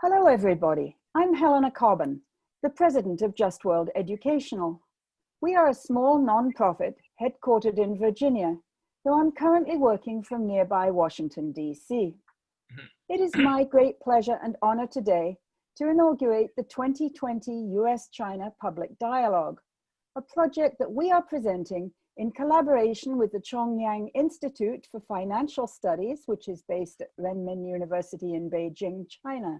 Hello everybody, I'm Helena Cobban, the President of Just World Educational. We are a small non-profit headquartered in Virginia, though I'm currently working from nearby Washington, D.C. It is my great pleasure and honor today to inaugurate the 2020 US-China Public Dialogue, a project that we are presenting in collaboration with the Chongyang Institute for Financial Studies, which is based at Renmin University in Beijing, China.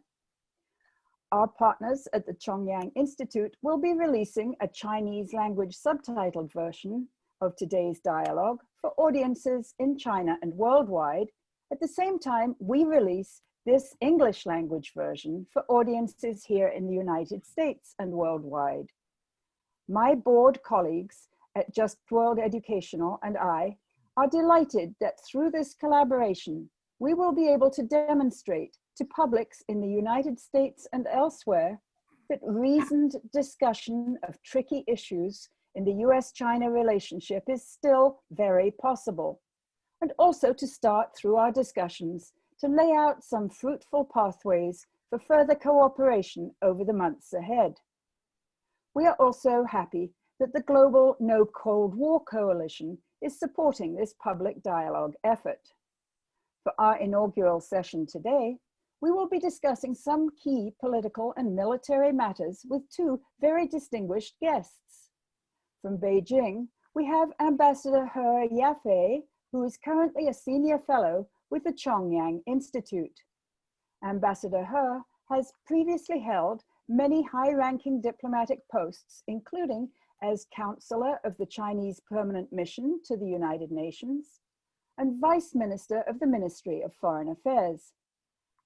Our partners at the Chongyang Institute will be releasing a Chinese language subtitled version of today's dialogue for audiences in China and worldwide. At the same time, we release this English language version for audiences here in the United States and worldwide. My board colleagues at Just World Educational and I are delighted that through this collaboration, we will be able to demonstrate to publics in the United States and elsewhere that reasoned discussion of tricky issues in the US-China relationship is still very possible, and also to start through our discussions to lay out some fruitful pathways for further cooperation over the months ahead. We are also happy that the Global No Cold War Coalition is supporting this public dialogue effort. For our inaugural session today, we will be discussing some key political and military matters with two very distinguished guests. From Beijing, we have Ambassador He Yafei, who is currently a senior fellow with the Chongyang Institute. Ambassador He has previously held many high-ranking diplomatic posts, including as Counsellor of the Chinese Permanent Mission to the United Nations and Vice Minister of the Ministry of Foreign Affairs.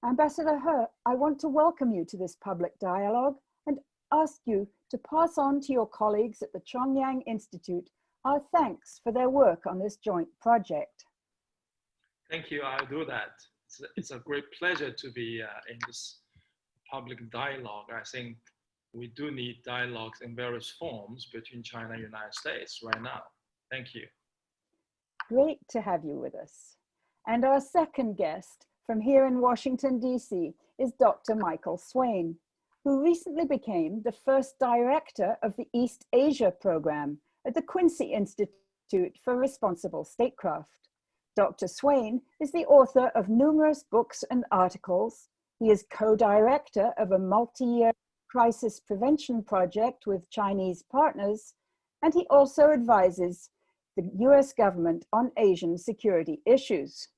Ambassador He, I want to welcome you to this public dialogue and ask you to pass on to your colleagues at the Chongyang Institute our thanks for their work on this joint project. Thank you, I'll do that. It's a great pleasure to be in this public dialogue. I think we do need dialogues in various forms between China and the United States right now. Thank you. Great to have you with us. And our second guest from here in Washington, D.C. is Dr. Michael Swaine, who recently became the first director of the East Asia program at the Quincy Institute for Responsible Statecraft. Dr. Swaine is the author of numerous books and articles. He is co-director of a multi-year crisis prevention project with Chinese partners, and he also advises the US government on Asian security issues.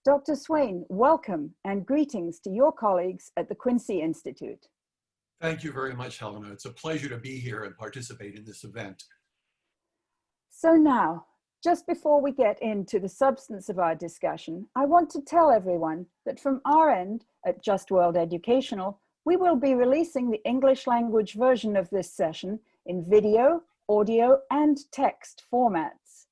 Dr. Swaine, welcome and greetings to your colleagues at the Quincy Institute. Thank you very much, Helena. It's a pleasure to be here and participate in this event. So now, just before we get into the substance of our discussion, I want to tell everyone that from our end at Just World Educational, we will be releasing the English language version of this session in video, audio, and text formats.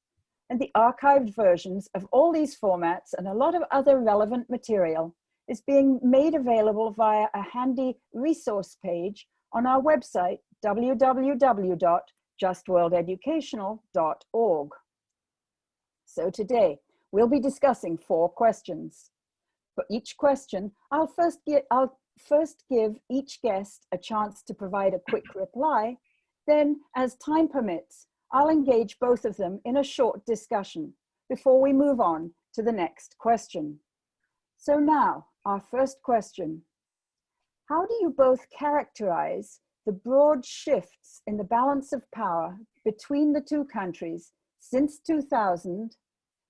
And the archived versions of all these formats and a lot of other relevant material is being made available via a handy resource page on our website, www.justworldeducational.org. So today, we'll be discussing 4 questions. For each question, I'll first give each guest a chance to provide a quick reply. Then, as time permits, I'll engage both of them in a short discussion before we move on to the next question. So now, our first question. How do you both characterize the broad shifts in the balance of power between the two countries since 2000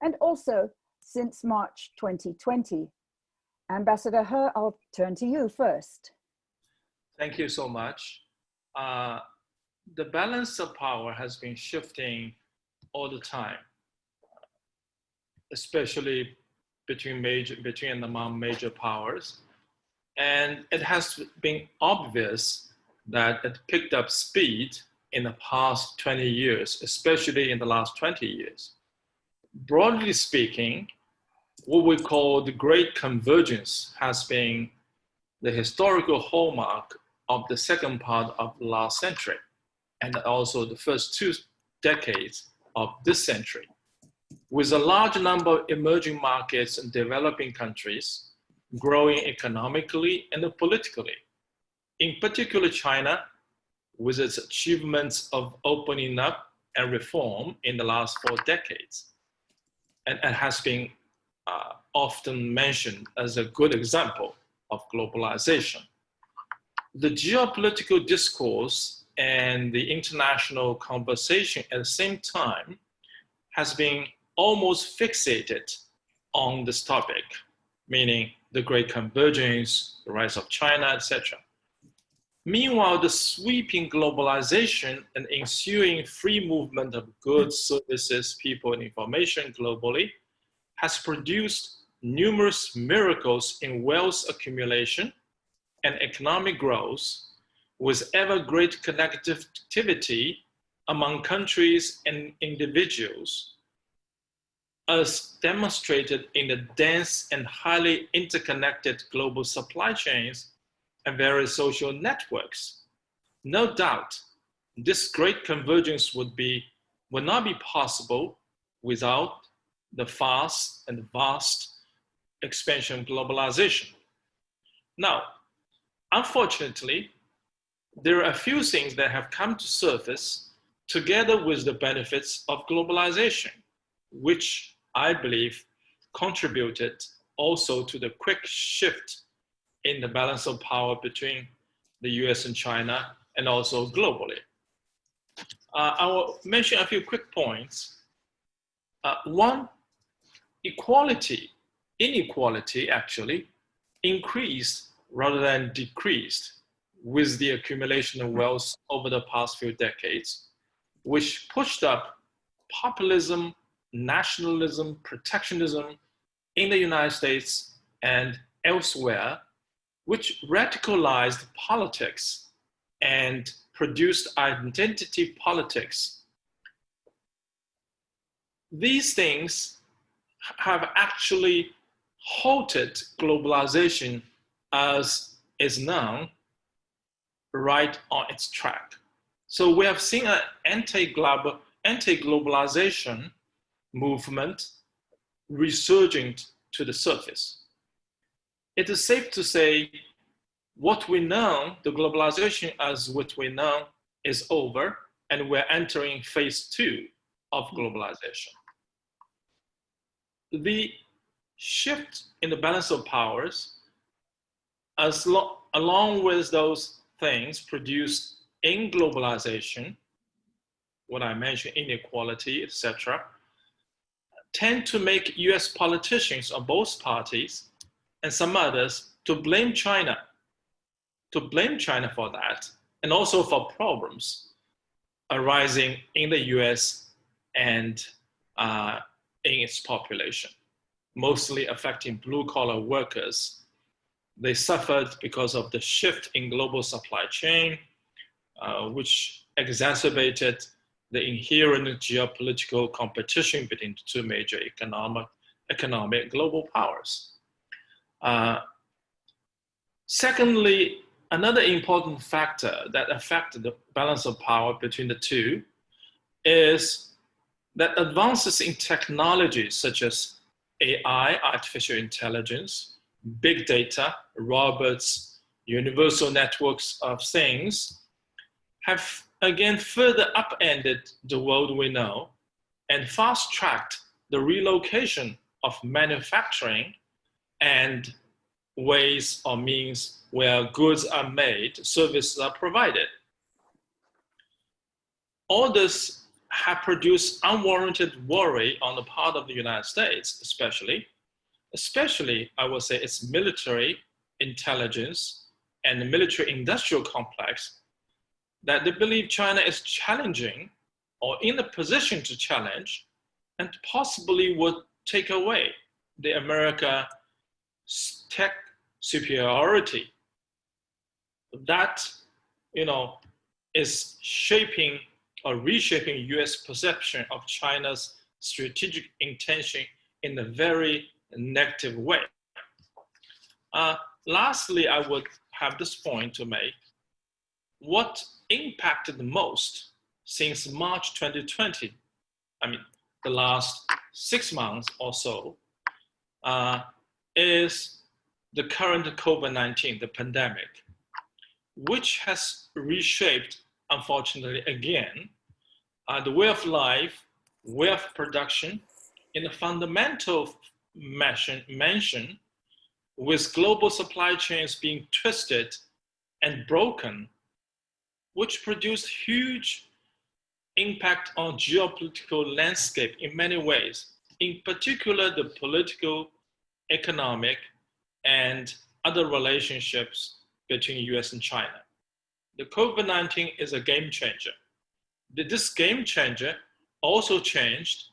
and also since March 2020? Ambassador He, I'll turn to you first. Thank you so much. The balance of power has been shifting all the time, especially between and among major powers. And it has been obvious that it picked up speed in the past 20 years, especially in the last 20 years. Broadly speaking, what we call the Great Convergence has been the historical hallmark of the second part of the last century, and also the first 2 decades of this century. With a large number of emerging markets and developing countries, growing economically and politically. In particular, China, with its achievements of opening up and reform in the last 4 decades, and has been often mentioned as a good example of globalization. The geopolitical discourse and the international conversation at the same time has been almost fixated on this topic, meaning the Great Convergence, the rise of China, etc. Meanwhile, the sweeping globalization and ensuing free movement of goods, services, people, and information globally has produced numerous miracles in wealth accumulation and economic growth, with ever greater connectivity among countries and individuals, as demonstrated in the dense and highly interconnected global supply chains and various social networks. No doubt, this great convergence would not be possible without the fast and vast expansion of globalization. Now, unfortunately, there are a few things that have come to surface together with the benefits of globalization, which I believe contributed also to the quick shift in the balance of power between the US and China, and also globally. I will mention a few quick points. One, inequality actually increased rather than decreased with the accumulation of wealth over the past few decades, which pushed up populism, nationalism, protectionism in the United States and elsewhere, which radicalized politics and produced identity politics. These things have actually halted globalization as is known right on its track. So we have seen an anti-globalization movement resurging to the surface. It is safe to say what we know, the globalization as what we know is over, and we're entering phase 2 of globalization. The shift in the balance of powers, along with those things produced in globalization, what I mentioned, inequality, etc., tend to make US politicians of both parties and some others to blame China for that, and also for problems arising in the US and in its population, mostly affecting blue-collar workers. They suffered because of the shift in global supply chain, which exacerbated the inherent geopolitical competition between the two major economic global powers. Secondly, another important factor that affected the balance of power between the two is that advances in technology such as AI, artificial intelligence, big data, robots, universal networks of things have again further upended the world we know and fast-tracked the relocation of manufacturing and ways or means where goods are made, services are provided. All this have produced unwarranted worry on the part of the United States, especially I would say its military intelligence and the military industrial complex, that they believe China is challenging or in a position to challenge and possibly would take away the America tech superiority. That, is shaping or reshaping US perception of China's strategic intention in a very negative way. Lastly, I would have this point to make. What impacted the most since March 2020, the last 6 months or so, is the current COVID-19, the pandemic, which has reshaped, unfortunately, again, the way of life, way of production in a fundamental mention, with global supply chains being twisted and broken, which produced huge impact on geopolitical landscape in many ways, in particular the political, economic, and other relationships between US and China. The COVID-19 is a game changer. This game changer also changed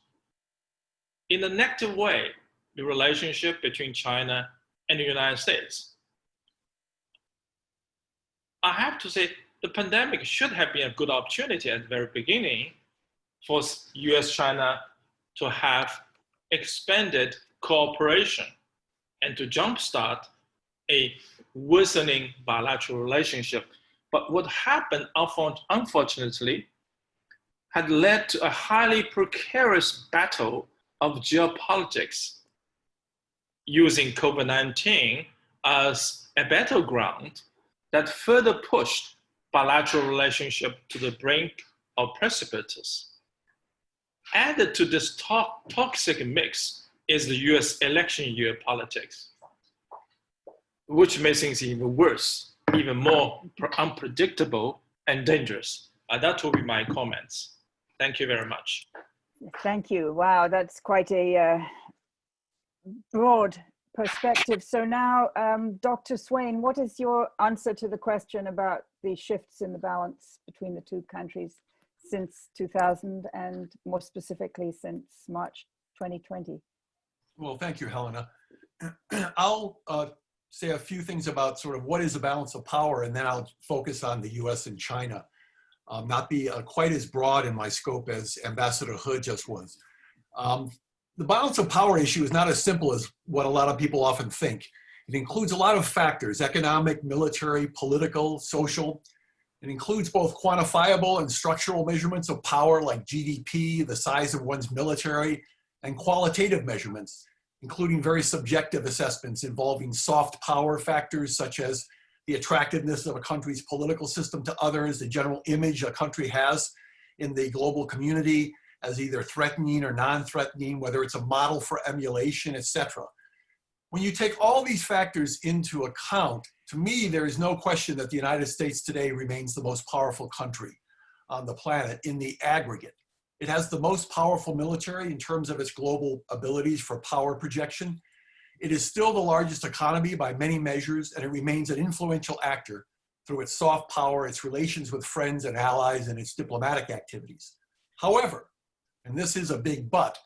in a negative way the relationship between China and the United States. I have to say, the pandemic should have been a good opportunity at the very beginning for US-China to have expanded cooperation and to jumpstart a worsening bilateral relationship. But what happened, unfortunately, had led to a highly precarious battle of geopolitics, using COVID-19 as a battleground that further pushed bilateral relationship to the brink of precipice. Added to this toxic mix is the US election year politics, which makes things even worse, even more unpredictable and dangerous. That will be my comments. Thank you very much. Thank you. Wow, that's quite a broad perspective. So now, Dr. Swaine, what is your answer to the question about the shifts in the balance between the two countries since 2000 and more specifically since March 2020? Well, thank you, Helena. I'll say a few things about sort of what is the balance of power, and then I'll focus on the US and China. Not be quite as broad in my scope as Ambassador He just was. The balance of power issue is not as simple as what a lot of people often think. It includes a lot of factors: economic, military, political, social. It includes both quantifiable and structural measurements of power like GDP, the size of one's military, and qualitative measurements, including very subjective assessments involving soft power factors such as the attractiveness of a country's political system to others, the general image a country has in the global community as either threatening or non-threatening, whether it's a model for emulation, etc. When you take all these factors into account, to me, there is no question that the United States today remains the most powerful country on the planet in the aggregate. It has the most powerful military in terms of its global abilities for power projection. It is still the largest economy by many measures, and it remains an influential actor through its soft power, its relations with friends and allies, and its diplomatic activities. However, and this is a big but,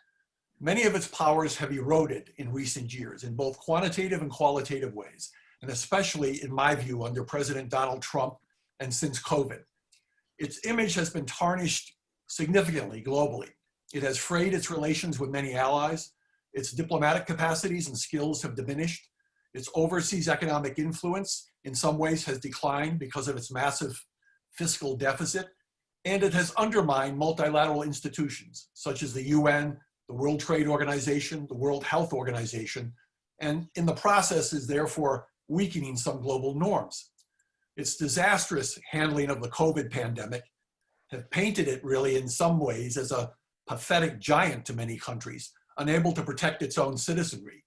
many of its powers have eroded in recent years in both quantitative and qualitative ways, and especially, in my view, under President Donald Trump and since COVID. Its image has been tarnished significantly globally. It has frayed its relations with many allies. Its diplomatic capacities and skills have diminished. Its overseas economic influence in some ways has declined because of its massive fiscal deficit. And it has undermined multilateral institutions such as the UN, the World Trade Organization, the World Health Organization, and in the process is therefore weakening some global norms. Its disastrous handling of the COVID pandemic have painted it really in some ways as a pathetic giant to many countries, unable to protect its own citizenry.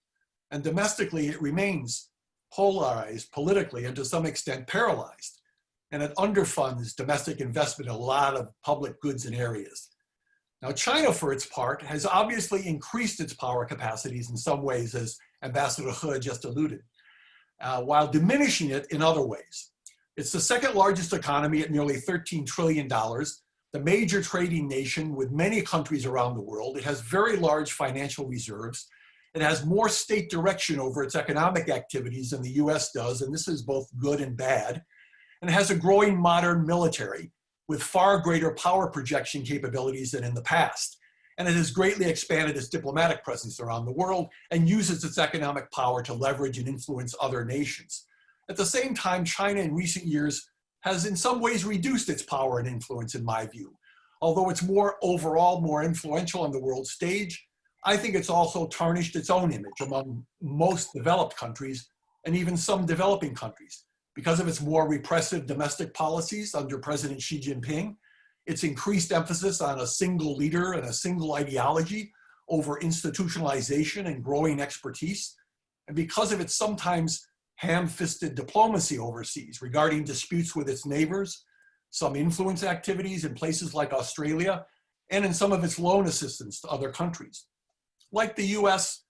And domestically, it remains polarized politically and to some extent paralyzed. And it underfunds domestic investment in a lot of public goods and areas. Now, China, for its part, has obviously increased its power capacities in some ways, as Ambassador He just alluded, while diminishing it in other ways. It's the second largest economy at nearly $13 trillion, the major trading nation with many countries around the world. It has very large financial reserves. It has more state direction over its economic activities than the US does, and this is both good and bad. And it has a growing modern military with far greater power projection capabilities than in the past. And it has greatly expanded its diplomatic presence around the world and uses its economic power to leverage and influence other nations. At the same time, China in recent years has in some ways reduced its power and influence, in my view. Although it's overall more influential on the world stage, I think it's also tarnished its own image among most developed countries and even some developing countries. Because of its more repressive domestic policies under President Xi Jinping, its increased emphasis on a single leader and a single ideology over institutionalization and growing expertise, and because of its sometimes ham-fisted diplomacy overseas regarding disputes with its neighbors, some influence activities in places like Australia, and in some of its loan assistance to other countries. Like the US,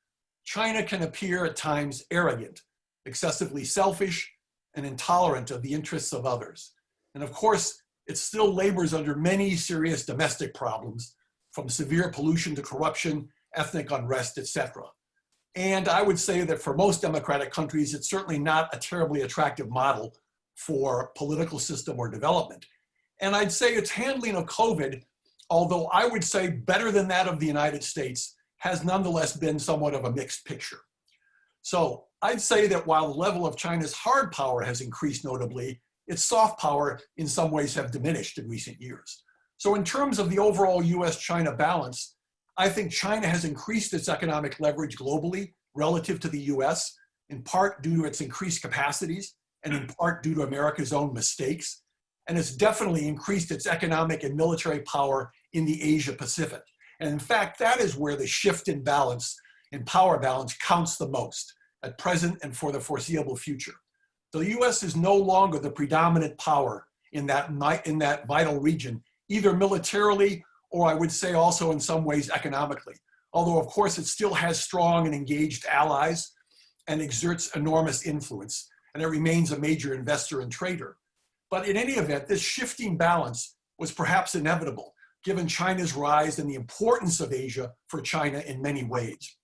China can appear at times arrogant, excessively selfish, and intolerant of the interests of others. And of course, it still labors under many serious domestic problems, from severe pollution to corruption, ethnic unrest, etc. And I would say that for most democratic countries, it's certainly not a terribly attractive model for political system or development. And I'd say its handling of COVID, although I would say better than that of the United States, has nonetheless been somewhat of a mixed picture. So I'd say that while the level of China's hard power has increased notably, its soft power in some ways have diminished in recent years. So in terms of the overall US-China balance, I think China has increased its economic leverage globally relative to the US, in part due to its increased capacities and in part due to America's own mistakes. And it's definitely increased its economic and military power in the Asia Pacific. And in fact, that is where the shift in balance, in power balance, counts the most at present and for the foreseeable future. The US is no longer the predominant power in that vital region, either militarily or I would say also in some ways economically. Although of course it still has strong and engaged allies and exerts enormous influence, and it remains a major investor and trader. But in any event, this shifting balance was perhaps inevitable, given China's rise and the importance of Asia for China in many ways.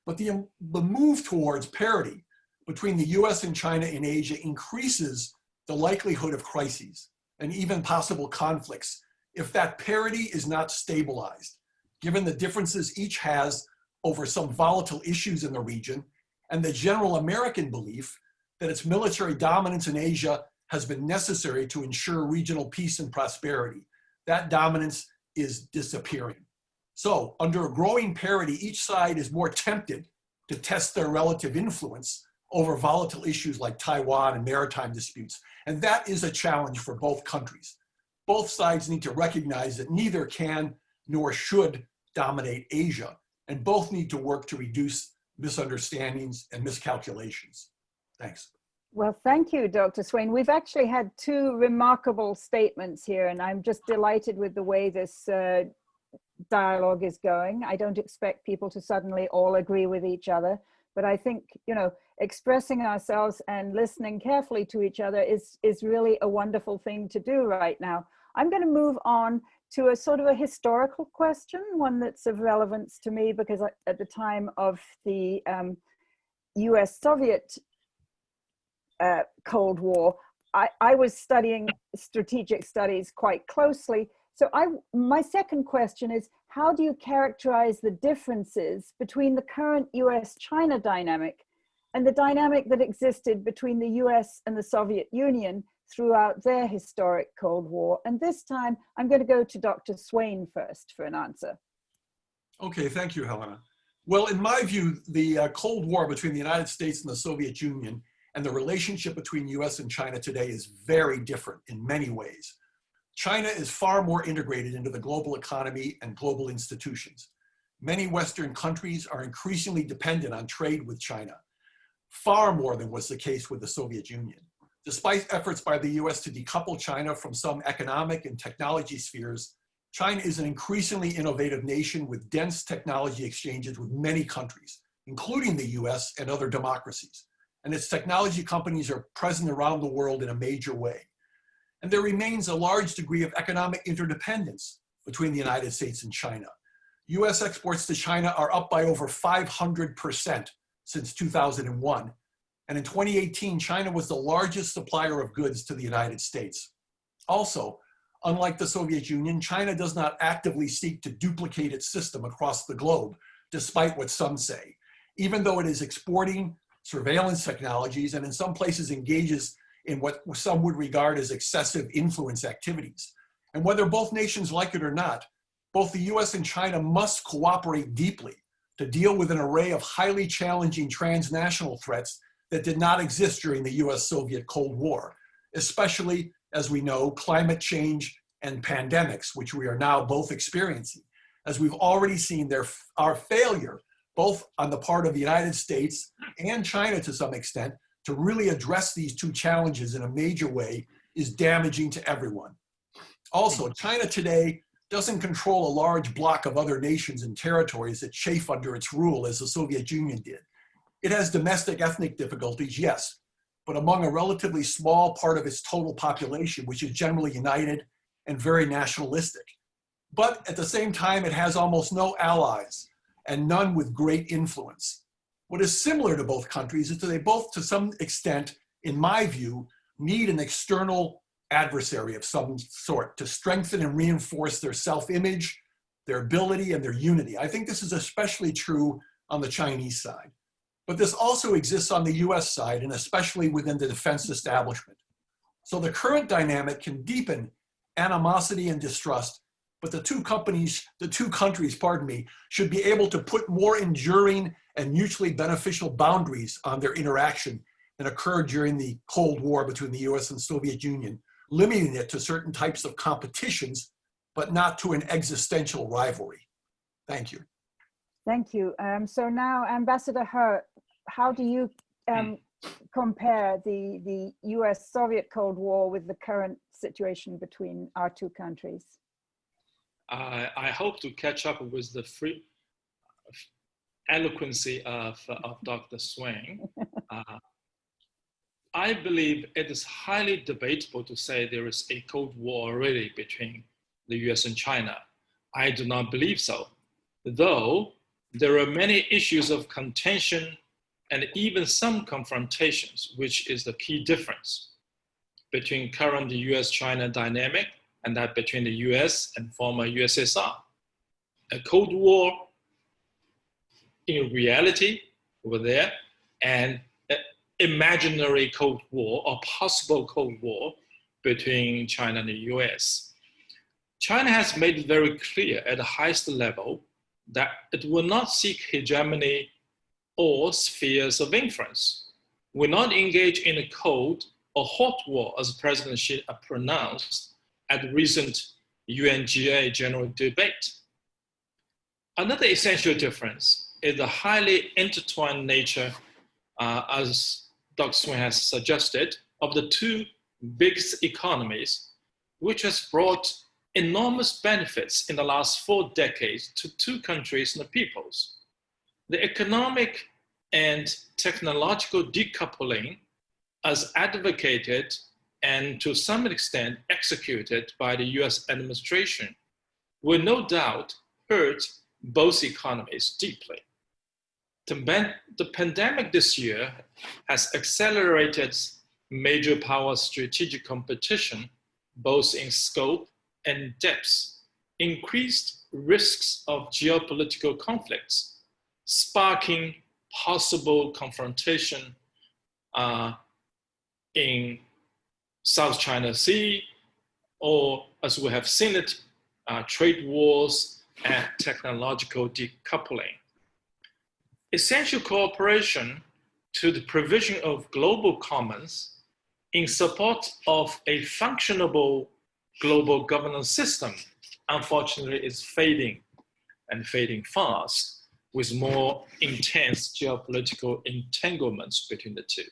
But the move towards parity between the US and China in Asia increases the likelihood of crises and even possible conflicts if that parity is not stabilized, given the differences each has over some volatile issues in the region and the general American belief that its military dominance in Asia has been necessary to ensure regional peace and prosperity. That dominance is disappearing. So under a growing parity, each side is more tempted to test their relative influence over volatile issues like Taiwan and maritime disputes. And that is a challenge for both countries. Both sides need to recognize that neither can nor should dominate Asia, and both need to work to reduce misunderstandings and miscalculations. Thanks. Well, thank you, Dr. Swaine. We've actually had two remarkable statements here, and I'm just delighted with the way this dialogue is going. I don't expect people to suddenly all agree with each other, but I think, you know, expressing ourselves and listening carefully to each other is really a wonderful thing to do right now. I'm going to move on to a sort of a historical question, one that's of relevance to me because at the time of the US-Soviet Cold War, I was studying strategic studies quite closely. So my second question is, how do you characterize the differences between the current US-China dynamic and the dynamic that existed between the US and the Soviet Union throughout their historic Cold War? And this time, I'm going to go to Dr. Swaine first for an answer. Okay, thank you, Helena. Well, in my view, the Cold War between the United States and the Soviet Union and the relationship between US and China today is very different in many ways. China is far more integrated into the global economy and global institutions. Many Western countries are increasingly dependent on trade with China, far more than was the case with the Soviet Union. Despite efforts by the US to decouple China from some economic and technology spheres, China is an increasingly innovative nation with dense technology exchanges with many countries, including the US and other democracies. And its technology companies are present around the world in a major way. And there remains a large degree of economic interdependence between the United States and China. US exports to China are up by over 500% since 2001. And in 2018, China was the largest supplier of goods to the United States. Also, unlike the Soviet Union, China does not actively seek to duplicate its system across the globe, despite what some say, even though it is exporting surveillance technologies and in some places engages in what some would regard as excessive influence activities. And whether both nations like it or not, both the US and China must cooperate deeply to deal with an array of highly challenging transnational threats that did not exist during the US-Soviet Cold War, especially, as we know, climate change and pandemics, which we are now both experiencing. As we've already seen, our failure, both on the part of the United States and China to some extent, to really address these two challenges in a major way is damaging to everyone. Also, China today doesn't control a large block of other nations and territories that chafe under its rule as the Soviet Union did. It has domestic ethnic difficulties, yes, but among a relatively small part of its total population, which is generally united and very nationalistic. But at the same time, it has almost no allies and none with great influence. What is similar to both countries is that they both, to some extent, in my view, need an external adversary of some sort to strengthen and reinforce their self-image, their ability, and their unity. I think this is especially true on the Chinese side. But this also exists on the US side, and especially within the defense establishment. So the current dynamic can deepen animosity and distrust, but the two countries, should be able to put more enduring and mutually beneficial boundaries on their interaction than occurred during the Cold War between the US and Soviet Union, limiting it to certain types of competitions, but not to an existential rivalry. Thank you. Thank you. So now, Ambassador He, how do you compare the US-Soviet Cold War with the current situation between our two countries? I hope to catch up with the free eloquency of Dr. Swaine. I believe it is highly debatable to say there is a Cold War already between the US and China. I do not believe so, though there are many issues of contention and even some confrontations, which is the key difference between current US-China dynamic and that between the US and former USSR. A Cold War in reality over there, and an imaginary Cold War or possible Cold War between China and the US. China has made it very clear at the highest level that it will not seek hegemony or spheres of influence, will not engage in a cold or hot war, as President Xi pronounced at the recent UNGA general debate. Another essential difference is the highly intertwined nature, as Dr. Swaine has suggested, of the two biggest economies, which has brought enormous benefits in the last 4 decades to two countries and the peoples. The economic and technological decoupling, as advocated and to some extent executed by the US administration, will no doubt hurt both economies deeply. The pandemic this year has accelerated major power strategic competition, both in scope and depth, increased risks of geopolitical conflicts, sparking possible confrontation in South China Sea, or as we have seen it, trade wars and technological decoupling. Essential cooperation to the provision of global commons in support of a functionable global governance system, unfortunately, is fading and fading fast, with more intense geopolitical entanglements between the two.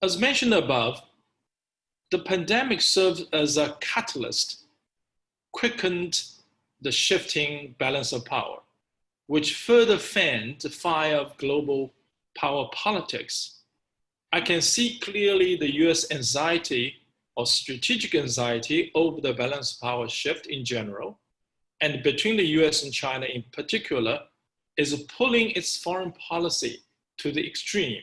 As mentioned above, the pandemic served as a catalyst, quickened the shifting balance of power, which further fanned the fire of global power politics. I can see clearly the US anxiety or strategic anxiety over the balance of power shift in general, and between the US and China in particular, is pulling its foreign policy to the extreme,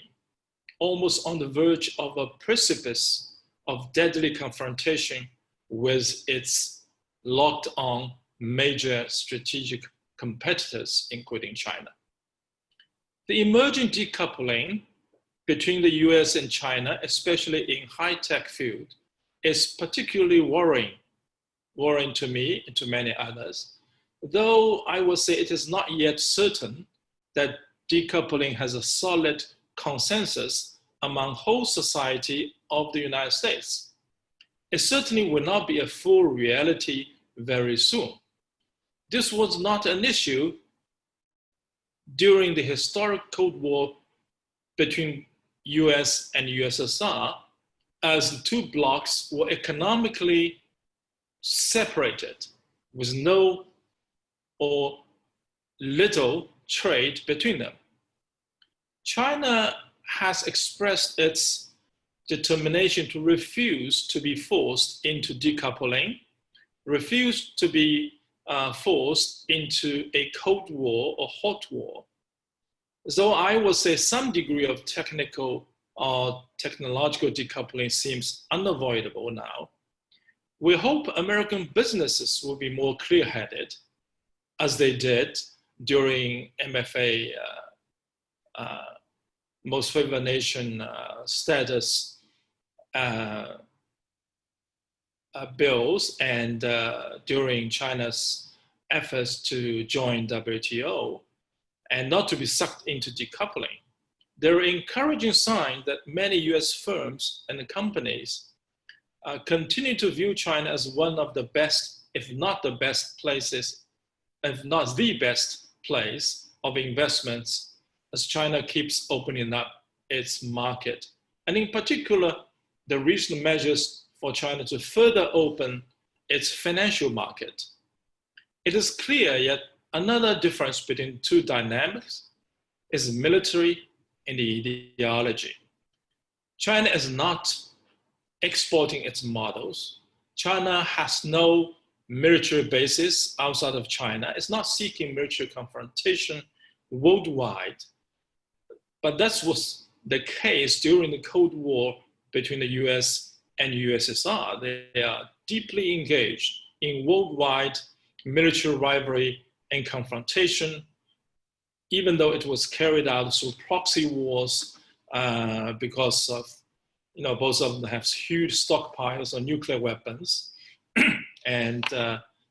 almost on the verge of a precipice of deadly confrontation with its locked-on major strategic competitors, including China. The emerging decoupling between the US and China, especially in high-tech field, is particularly worrying to me and to many others, though I will say it is not yet certain that decoupling has a solid consensus among whole society of the United States. It certainly will not be a full reality very soon. This was not an issue during the historic Cold War between US and USSR, as the two blocs were economically separated with no or little trade between them. China has expressed its determination to refuse to be forced into decoupling, refuse to be forced into a Cold War or hot war. So I would say some degree of technical or technological decoupling seems unavoidable now. We hope American businesses will be more clear-headed, as they did during MFA most favored nation status bills, and during China's efforts to join WTO, and not to be sucked into decoupling. There are encouraging signs that many US firms and companies continue to view China as one of the best, if not the best places, if not the best place of investments, as China keeps opening up its market. And in particular, the recent measures for China to further open its financial market. It is clear yet another difference between two dynamics is military and ideology. China is not exporting its models. China has no military bases outside of China. It's not seeking military confrontation worldwide. But that was the case during the Cold War between the US and USSR. They are deeply engaged in worldwide military rivalry and confrontation, even though it was carried out through proxy wars because of, both of them have huge stockpiles of nuclear weapons and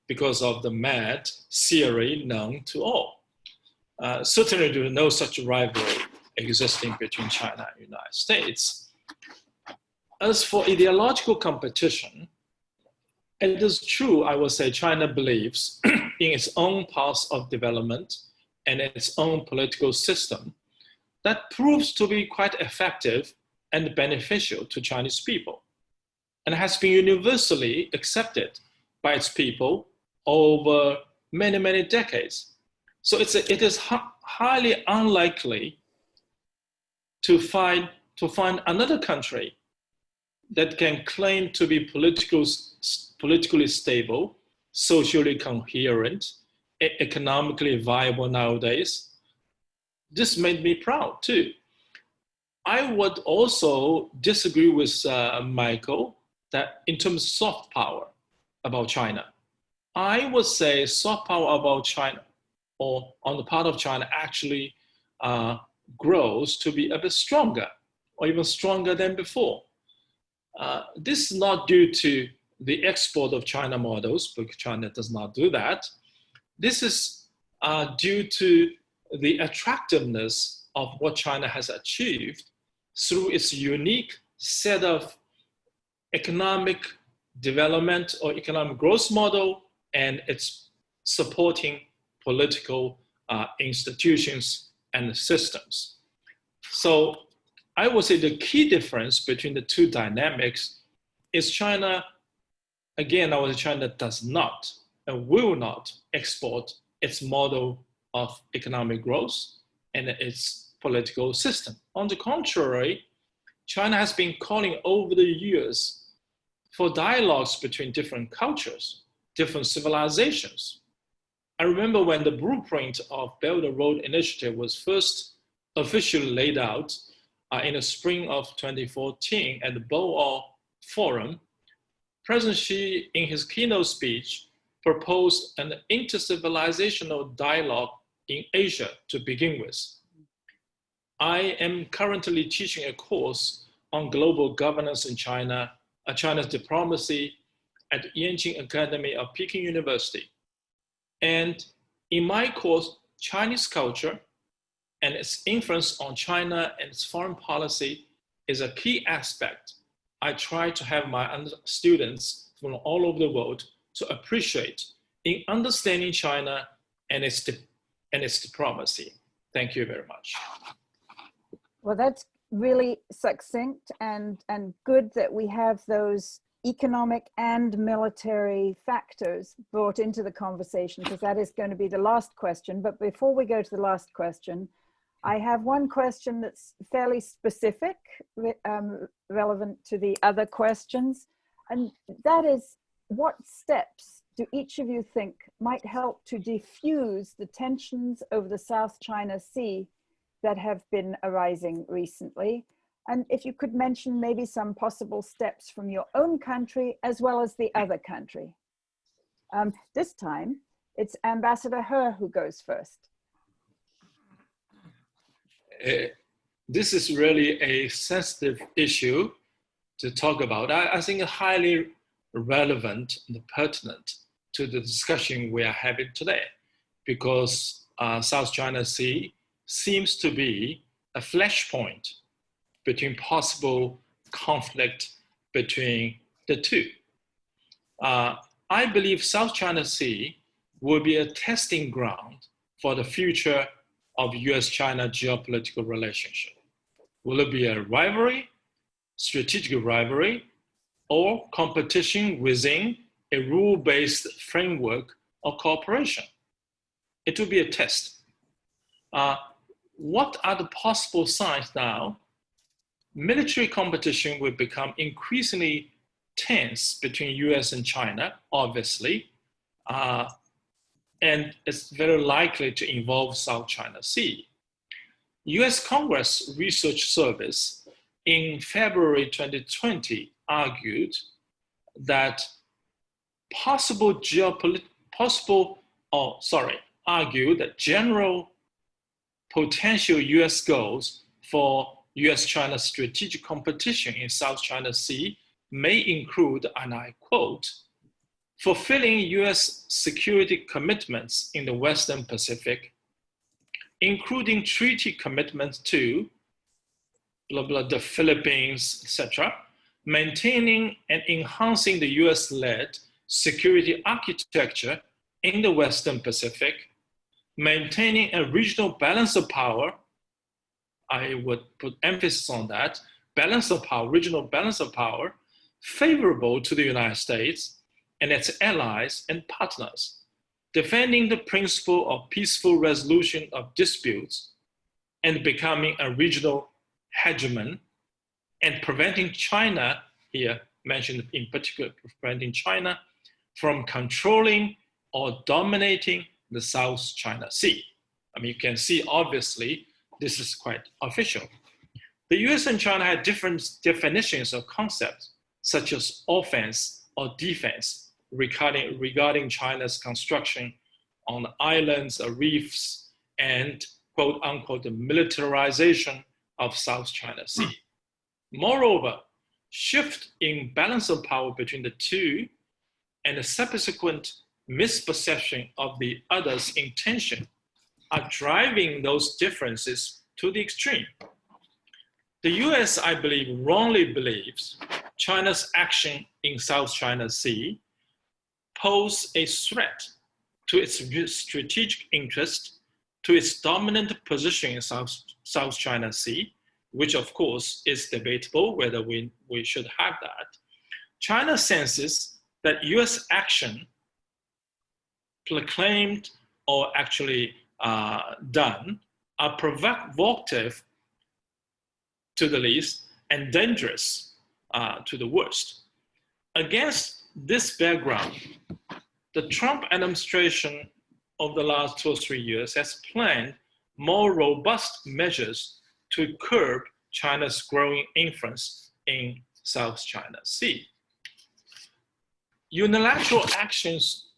because of the MAD theory known to all. Certainly there is no such rivalry existing between China and the United States. As for ideological competition, it is true, I would say, China believes in its own path of development and its own political system that proves to be quite effective and beneficial to Chinese people, and has been universally accepted by its people over many, many decades. So it is highly unlikely to find another country that can claim to be politically stable, socially coherent, economically viable nowadays. This made me proud too. I would also disagree with Michael that in terms of soft power about China. I would say soft power about China, or on the part of China, actually grows to be a bit stronger, or even stronger than before. This is not due to the export of China models, because China does not do that. This is due to the attractiveness of what China has achieved through its unique set of economic development or economic growth model and its supporting political institutions and systems. So I would say the key difference between the two dynamics is China, again, I would say China does not and will not export its model of economic growth and its political system. On the contrary, China has been calling over the years for dialogues between different cultures, different civilizations. I remember when the blueprint of Belt and Road Initiative was first officially laid out in the spring of 2014 at the Boao Forum. President Xi, in his keynote speech, proposed an intercivilizational dialogue in Asia to begin with. I am currently teaching a course on global governance in China, China's diplomacy at Yanqing Academy of Peking University. And in my course, Chinese culture and its influence on China and its foreign policy is a key aspect I try to have my students from all over the world to appreciate in understanding China and its diplomacy. Thank you very much. Well, that's really succinct and good that we have those economic and military factors brought into the conversation, because that is going to be the last question. But before we go to the last question, I have one question that's fairly specific, relevant to the other questions. And that is, what steps do each of you think might help to diffuse the tensions over the South China Sea that have been arising recently? And if you could mention maybe some possible steps from your own country as well as the other country. This time, it's Ambassador He who goes first. This is really a sensitive issue to talk about. I think highly relevant and pertinent to the discussion we are having today, because South China Sea seems to be a flashpoint between possible conflict between the two. I believe South China Sea will be a testing ground for the future of US-China geopolitical relationship. Will it be a rivalry, strategic rivalry, or competition within a rule-based framework of cooperation? It will be a test. What are the possible signs now? Military competition will become increasingly tense between US and China, obviously, and it's very likely to involve South China Sea. US Congress Research Service in February 2020 argued that general potential US goals for US-China strategic competition in South China Sea may include, and I quote, fulfilling US security commitments in the Western Pacific, including treaty commitments to blah, blah, the Philippines, etc., maintaining and enhancing the US-led security architecture in the Western Pacific, maintaining a regional balance of power. I would put emphasis on that, balance of power, regional balance of power, favorable to the United States and its allies and partners, defending the principle of peaceful resolution of disputes and becoming a regional hegemon, and preventing China, here mentioned in particular, preventing China from controlling or dominating the South China Sea. I mean, you can see, obviously, this is quite official. The US and China had different definitions of concepts, such as offense or defense, regarding China's construction on islands or reefs and, quote unquote, the militarization of South China Sea. Moreover, shift in balance of power between the two and the subsequent misperception of the other's intention are driving those differences to the extreme. The US, I believe, wrongly believes China's action in South China Sea pose a threat to its strategic interest, to its dominant position in South China Sea, which of course is debatable whether we should have that. China senses that US action proclaimed or actually done are provocative to the least and dangerous to the worst. Against this background, the Trump administration of the last 2 or 3 years has planned more robust measures to curb China's growing influence in South China Sea. Unilateral actions,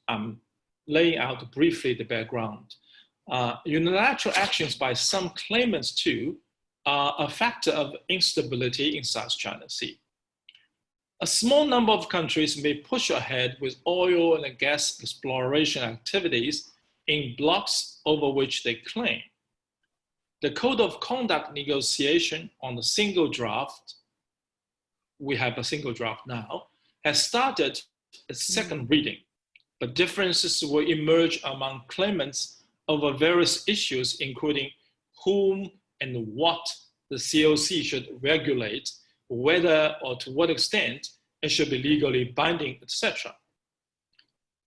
laying out briefly the background. Unilateral actions by some claimants too are a factor of instability in South China Sea. A small number of countries may push ahead with oil and gas exploration activities in blocks over which they claim. the Code of Conduct negotiation on the single draft, we have a single draft now, has started a second reading, but differences will emerge among claimants over various issues, including whom and what the COC should regulate, whether or to what extent it should be legally binding, etc.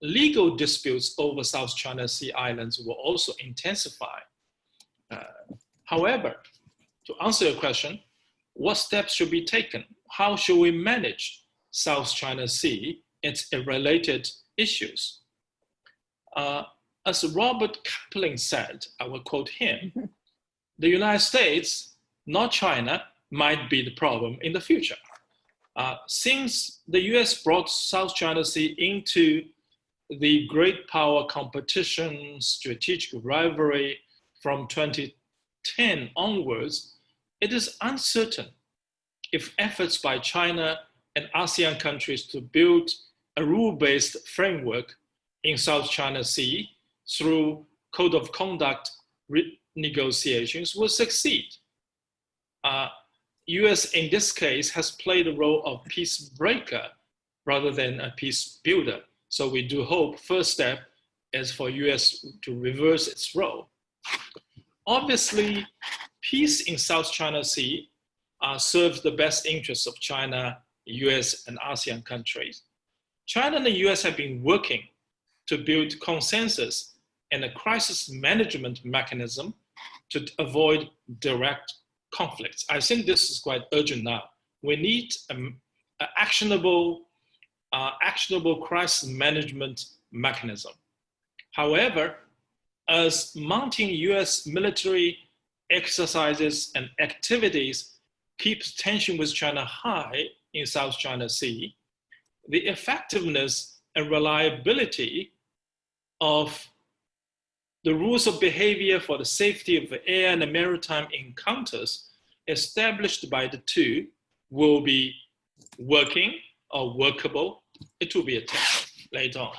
Legal disputes over South China Sea islands will also intensify. However, to answer your question, what steps should be taken? How should we manage South China Sea and its related issues? As Robert Kaplan said, I will quote him, the United States, not China, might be the problem in the future. Since the US brought South China Sea into the great power competition, strategic rivalry from 2010 onwards, it is uncertain if efforts by China and ASEAN countries to build a rule-based framework in South China Sea through Code of Conduct negotiations will succeed. US in this case has played the role of peace breaker rather than a peace builder. So we do hope first step is for US to reverse its role. Obviously, peace in South China Sea serves the best interests of China, US, and ASEAN countries. China and the US have been working to build consensus and a crisis management mechanism to avoid direct conflicts. I think this is quite urgent now. We need an actionable crisis management mechanism. However, as mounting US military exercises and activities keeps tension with China high in South China Sea, the effectiveness and reliability of the rules of behavior for the safety of the air and the maritime encounters established by the two will be working or workable. It will be a test later on.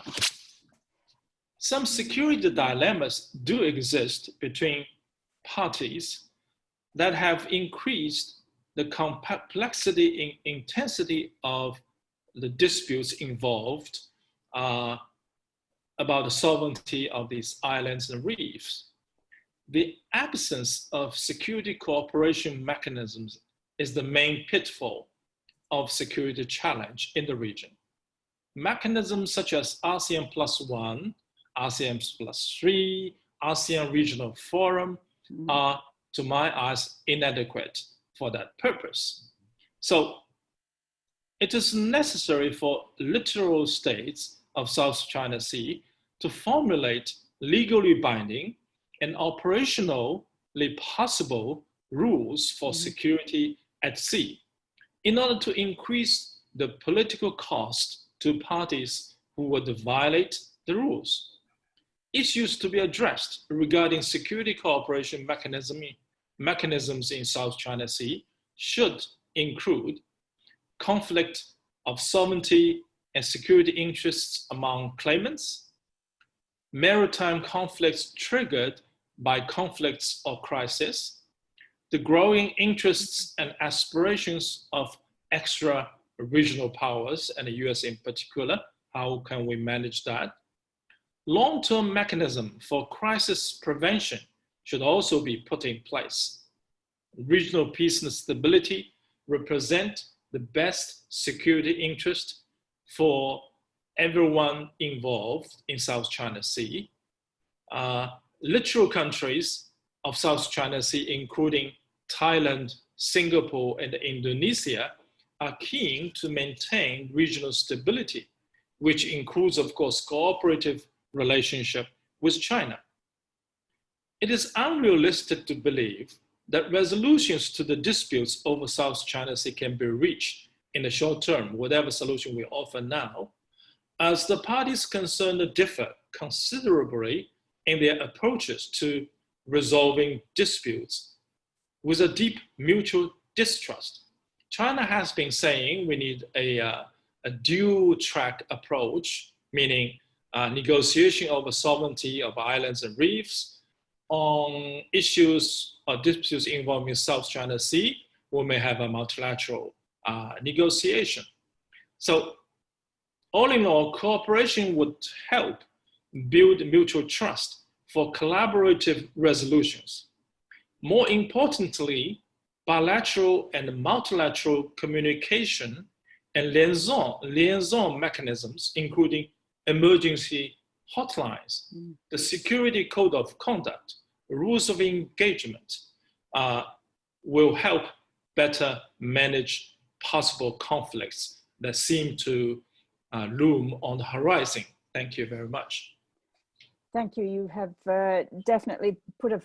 Some security dilemmas do exist between parties that have increased the complexity and intensity of the disputes involved about the sovereignty of these islands and reefs. The absence of security cooperation mechanisms is the main pitfall of security challenge in the region. Mechanisms such as ASEAN +1, ASEAN +3, ASEAN Regional Forum are, to my eyes, inadequate for that purpose. So it is necessary for littoral states of South China Sea to formulate legally binding and operationally possible rules for security at sea in order to increase the political cost to parties who would violate the rules. Issues to be addressed regarding security cooperation mechanisms in South China Sea should include conflict of sovereignty and security interests among claimants, maritime conflicts triggered by conflicts or crisis, the growing interests and aspirations of extra regional powers and the US in particular, how can we manage that? Long-term mechanism for crisis prevention should also be put in place. Regional peace and stability represent the best security interest for everyone involved in South China Sea. Littoral countries of South China Sea, including Thailand, Singapore, and Indonesia, are keen to maintain regional stability, which includes, of course, cooperative relationship with China. It is unrealistic to believe that resolutions to the disputes over South China Sea can be reached in the short term, whatever solution we offer now, as the parties concerned differ considerably in their approaches to resolving disputes with a deep mutual distrust. China has been saying we need a dual track approach, meaning negotiation over sovereignty of islands and reefs, on issues or disputes involving South China Sea, we may have a multilateral negotiation. So all in all, cooperation would help build mutual trust for collaborative resolutions. More importantly, bilateral and multilateral communication and liaison mechanisms, including emergency hotlines, the security code of conduct, rules of engagement, will help better manage possible conflicts that seem to loom on the horizon. Thank you very much. Thank you. You have definitely put a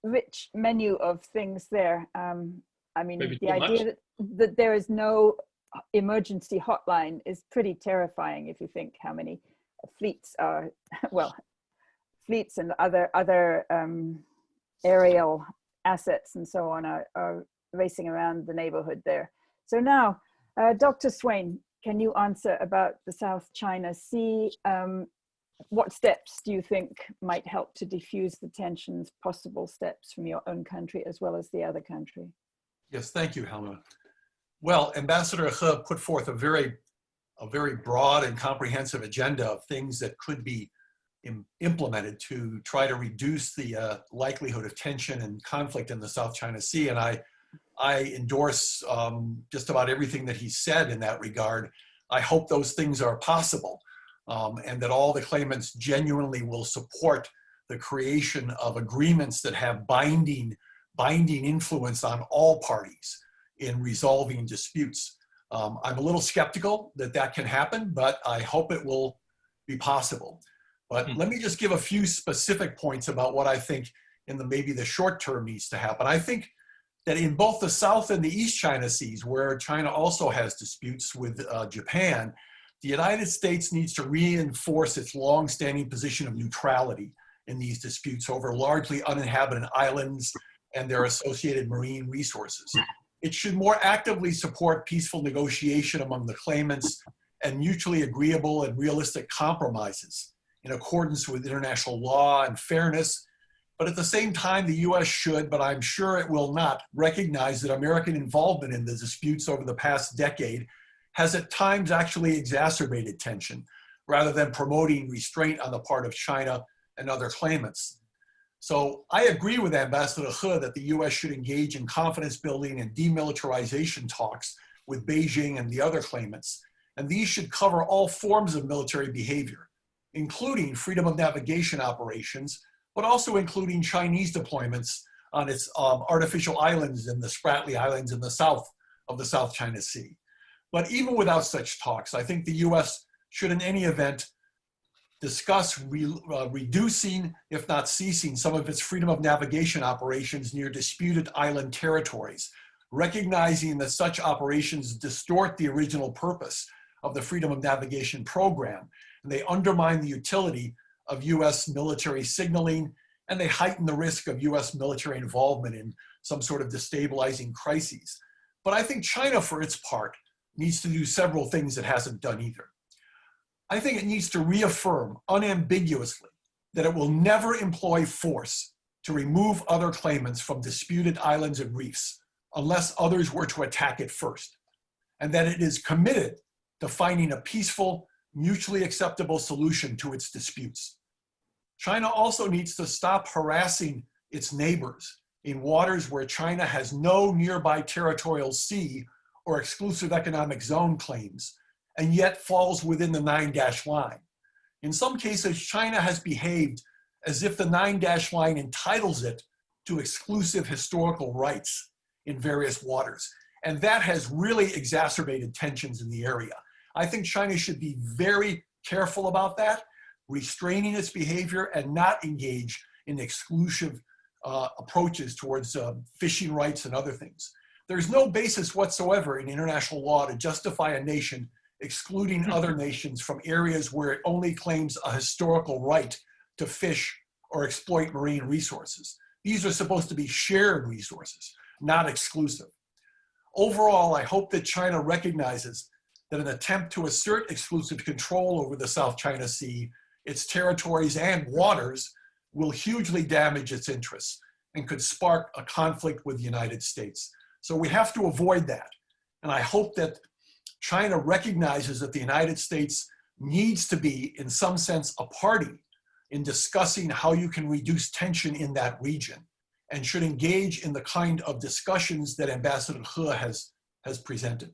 rich menu of things there. I mean, Maybe the idea that there is no emergency hotline is pretty terrifying if you think how many fleets are, well, fleets and other aerial assets and so on are racing around the neighborhood there. So now, Dr. Swaine, can you answer about the South China Sea? What steps do you think might help to diffuse the tensions, possible steps from your own country as well as the other country? Yes, thank you, Helena. Well, Ambassador He put forth a very broad and comprehensive agenda of things that could be implemented to try to reduce the likelihood of tension and conflict in the South China Sea. And I endorse just about everything that he said in that regard. I hope those things are possible, and that all the claimants genuinely will support the creation of agreements that have binding influence on all parties in resolving disputes. I'm a little skeptical that that can happen, but I hope it will be possible. But let me just give a few specific points about what I think in maybe the short term needs to happen. I think that in both the South and the East China Seas, where China also has disputes with Japan, the United States needs to reinforce its long-standing position of neutrality in these disputes over largely uninhabited islands and their associated marine resources. It should more actively support peaceful negotiation among the claimants and mutually agreeable and realistic compromises in accordance with international law and fairness. But at the same time, the US should, but I'm sure it will not, recognize that American involvement in the disputes over the past decade has at times actually exacerbated tension, rather than promoting restraint on the part of China and other claimants. So I agree with Ambassador He that the US should engage in confidence building and demilitarization talks with Beijing and the other claimants. And these should cover all forms of military behavior, including freedom of navigation operations, but also including Chinese deployments on its artificial islands and the Spratly Islands in the south of the South China Sea. But even without such talks, I think the US should in any event discuss reducing, if not ceasing, some of its freedom of navigation operations near disputed island territories, recognizing that such operations distort the original purpose of the freedom of navigation program, and they undermine the utility of US military signaling, and they heighten the risk of US military involvement in some sort of destabilizing crises. But I think China, for its part, needs to do several things it hasn't done either. I think it needs to reaffirm unambiguously that it will never employ force to remove other claimants from disputed islands and reefs unless others were to attack it first, and that it is committed to finding a peaceful, mutually acceptable solution to its disputes. China also needs to stop harassing its neighbors in waters where China has no nearby territorial sea or exclusive economic zone claims, and yet falls within the 9-dash line. In some cases, China has behaved as if the 9-dash line entitles it to exclusive historical rights in various waters. And that has really exacerbated tensions in the area. I think China should be very careful about that, restraining its behavior and not engage in exclusive approaches towards fishing rights and other things. There's no basis whatsoever in international law to justify a nation excluding other nations from areas where it only claims a historical right to fish or exploit marine resources. These are supposed to be shared resources, not exclusive. Overall, I hope that China recognizes that an attempt to assert exclusive control over the South China Sea, its territories and waters, will hugely damage its interests and could spark a conflict with the United States. So we have to avoid that. And I hope that China recognizes that the United States needs to be, in some sense, a party in discussing how you can reduce tension in that region, and should engage in the kind of discussions that Ambassador He has presented.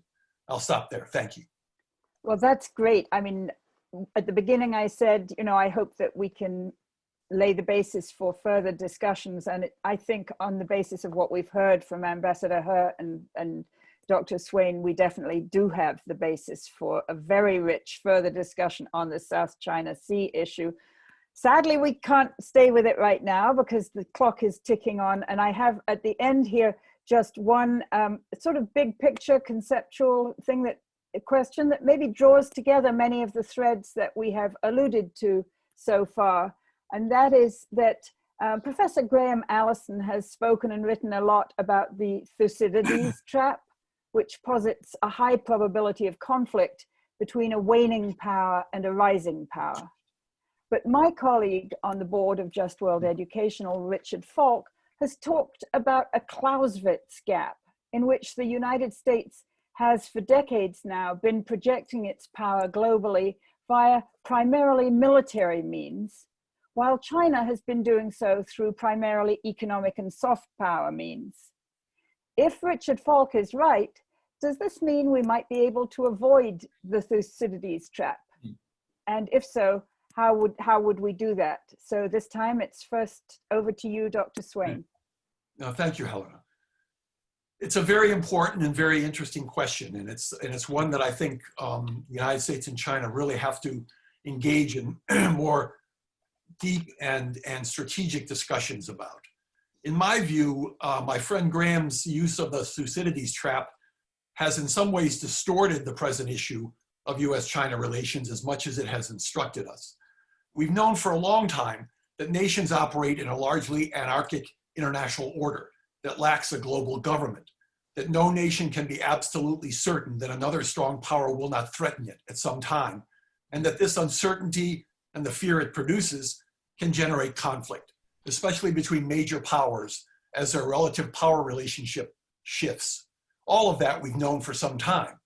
I'll stop there. Thank you. Well, that's great. I mean, at the beginning I said, you know, I hope that we can lay the basis for further discussions. And I think on the basis of what we've heard from Ambassador He and Dr. Swaine, we definitely do have the basis for a very rich further discussion on the South China Sea issue. Sadly, we can't stay with it right now because the clock is ticking on. And I have at the end here just one sort of big picture conceptual thing, a question that maybe draws together many of the threads that we have alluded to so far. And that is that Professor Graham Allison has spoken and written a lot about the Thucydides trap, which posits a high probability of conflict between a waning power and a rising power. But my colleague on the board of Just World Educational, Richard Falk, has talked about a Clausewitz gap in which the United States has for decades now been projecting its power globally via primarily military means, while China has been doing so through primarily economic and soft power means. If Richard Falk is right, does this mean we might be able to avoid the Thucydides trap? And if so, how would we do that? So this time it's first over to you, Dr. Swaine. No, thank you, Helena. It's a very important and very interesting question, and it's one that I think the United States and China really have to engage in more deep and strategic discussions about. In my view, my friend Graham's use of the Thucydides trap has in some ways distorted the present issue of US-China relations as much as it has instructed us. We've known for a long time that nations operate in a largely anarchic international order that lacks a global government, that no nation can be absolutely certain that another strong power will not threaten it at some time, and that this uncertainty and the fear it produces can generate conflict, especially between major powers as their relative power relationship shifts. All of that we've known for some time.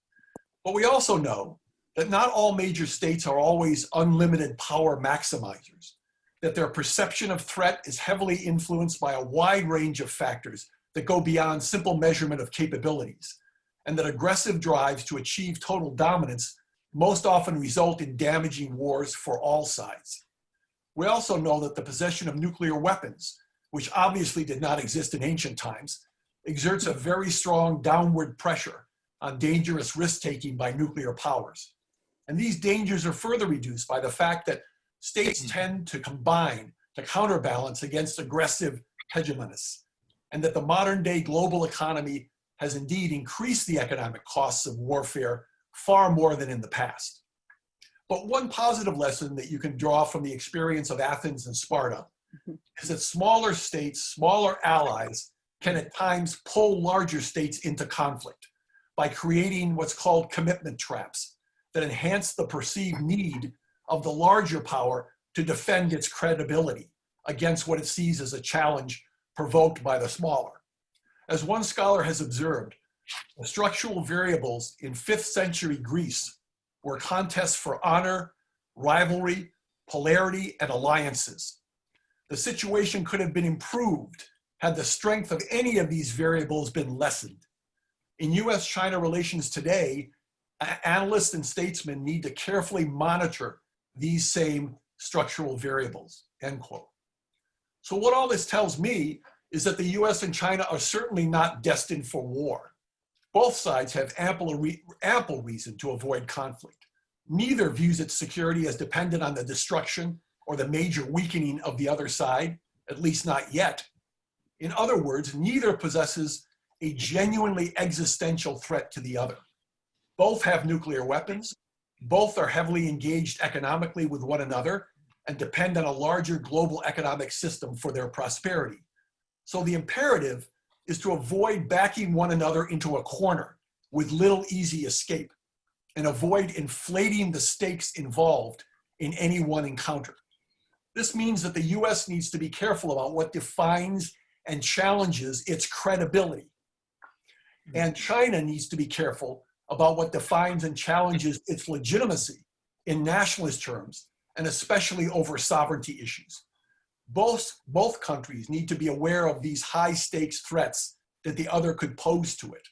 But we also know that not all major states are always unlimited power maximizers, that their perception of threat is heavily influenced by a wide range of factors that go beyond simple measurement of capabilities, and that aggressive drives to achieve total dominance most often result in damaging wars for all sides. We also know that the possession of nuclear weapons, which obviously did not exist in ancient times, exerts a very strong downward pressure on dangerous risk-taking by nuclear powers. And these dangers are further reduced by the fact that states tend to combine to counterbalance against aggressive hegemonists, and that the modern day global economy has indeed increased the economic costs of warfare far more than in the past. But one positive lesson that you can draw from the experience of Athens and Sparta is that smaller states, smaller allies, can at times pull larger states into conflict by creating what's called commitment traps that enhance the perceived need of the larger power to defend its credibility against what it sees as a challenge provoked by the smaller. As one scholar has observed, the structural variables in 5th century Greece were contests for honor, rivalry, polarity, and alliances. The situation could have been improved had the strength of any of these variables been lessened. In US-China relations today, analysts and statesmen need to carefully monitor these same structural variables, end quote. So what all this tells me is that the US and China are certainly not destined for war. Both sides have ample reason to avoid conflict. Neither views its security as dependent on the destruction or the major weakening of the other side, at least not yet. In other words, neither possesses a genuinely existential threat to the other. Both have nuclear weapons, both are heavily engaged economically with one another, and depend on a larger global economic system for their prosperity. So the imperative is to avoid backing one another into a corner with little easy escape, and avoid inflating the stakes involved in any one encounter. This means that the US needs to be careful about what defines and challenges its credibility. And China needs to be careful about what defines and challenges its legitimacy in nationalist terms, and especially over sovereignty issues. Both countries need to be aware of these high stakes threats that the other could pose to it.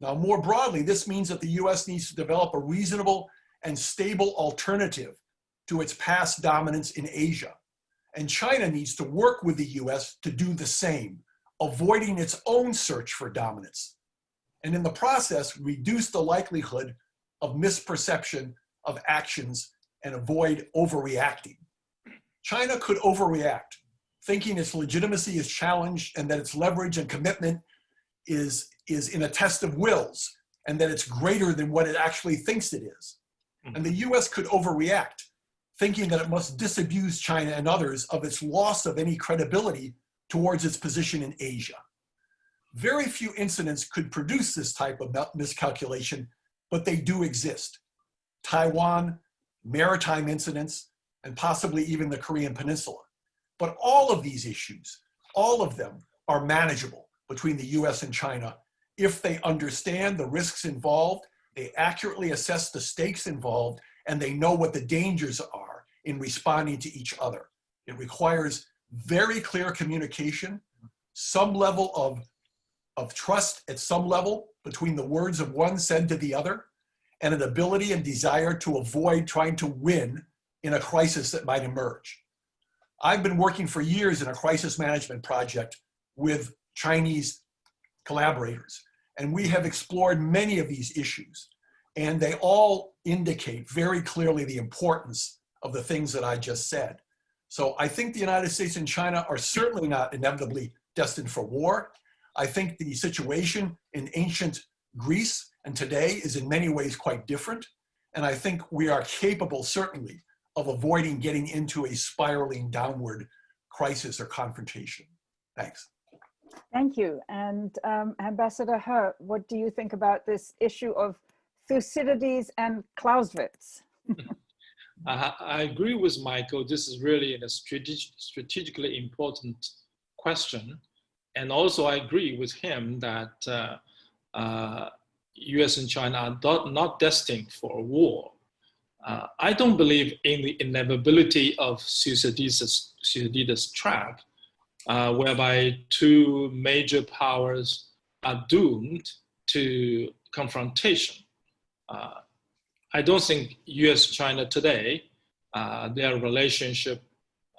Now, more broadly, this means that the US needs to develop a reasonable and stable alternative to its past dominance in Asia. And China needs to work with the US to do the same, avoiding its own search for dominance. And in the process, reduce the likelihood of misperception of actions and avoid overreacting. China could overreact, thinking its legitimacy is challenged and that its leverage and commitment is in a test of wills and that it's greater than what it actually thinks it is. And the US could overreact, thinking that it must disabuse China and others of its loss of any credibility towards its position in Asia. Very few incidents could produce this type of miscalculation, but they do exist. Taiwan, maritime incidents, and possibly even the Korean Peninsula. But all of these issues, all of them are manageable between the US and China if they understand the risks involved, they accurately assess the stakes involved, and they know what the dangers are in responding to each other. It requires very clear communication, some level of trust at some level between the words of one said to the other, and an ability and desire to avoid trying to win in a crisis that might emerge. I've been working for years in a crisis management project with Chinese collaborators, and we have explored many of these issues, and they all indicate very clearly the importance of the things that I just said. So I think the United States and China are certainly not inevitably destined for war. I think the situation in ancient Greece and today is in many ways quite different. And I think we are capable, certainly, of avoiding getting into a spiraling downward crisis or confrontation. Thanks. Thank you. And Ambassador He, what do you think about this issue of Thucydides and Clausewitz? I agree with Michael. This is really a strategically important question. And also I agree with him that US and China are not destined for a war. I don't believe in the inevitability of Thucydides' trap, whereby two major powers are doomed to confrontation. I don't think US-China today, their relationship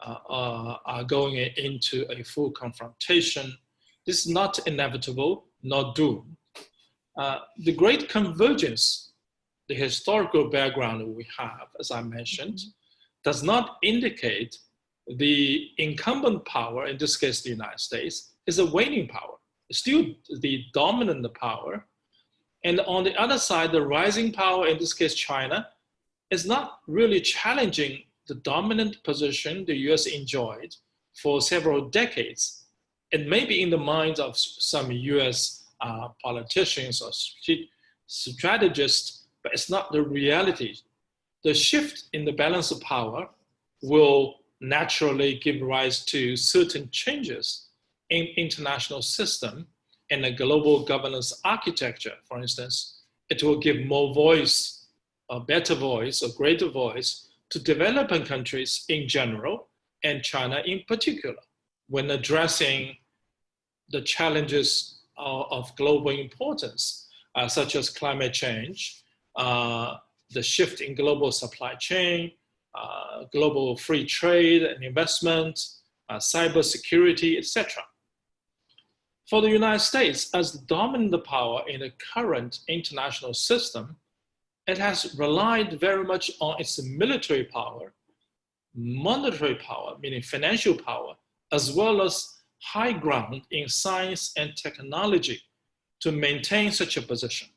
are going into a full confrontation. This is not inevitable, not doomed. The great convergence, the historical background we have, as I mentioned, does not indicate the incumbent power, in this case the United States, is a waning power. It's still the dominant power. And on the other side, the rising power, in this case China, is not really challenging the dominant position the US enjoyed for several decades. It may be in the minds of some US politicians or strategists, but it's not the reality. The shift in the balance of power will naturally give rise to certain changes in international system and the global governance architecture. For instance, it will give more voice, a better voice, a greater voice to developing countries in general and China in particular when addressing the challenges of global importance, such as climate change, the shift in global supply chain, global free trade and investment, cybersecurity, etc. For the United States, as the dominant power in the current international system, it has relied very much on its military power, monetary power, meaning financial power, as well as high ground in science and technology to maintain such a position.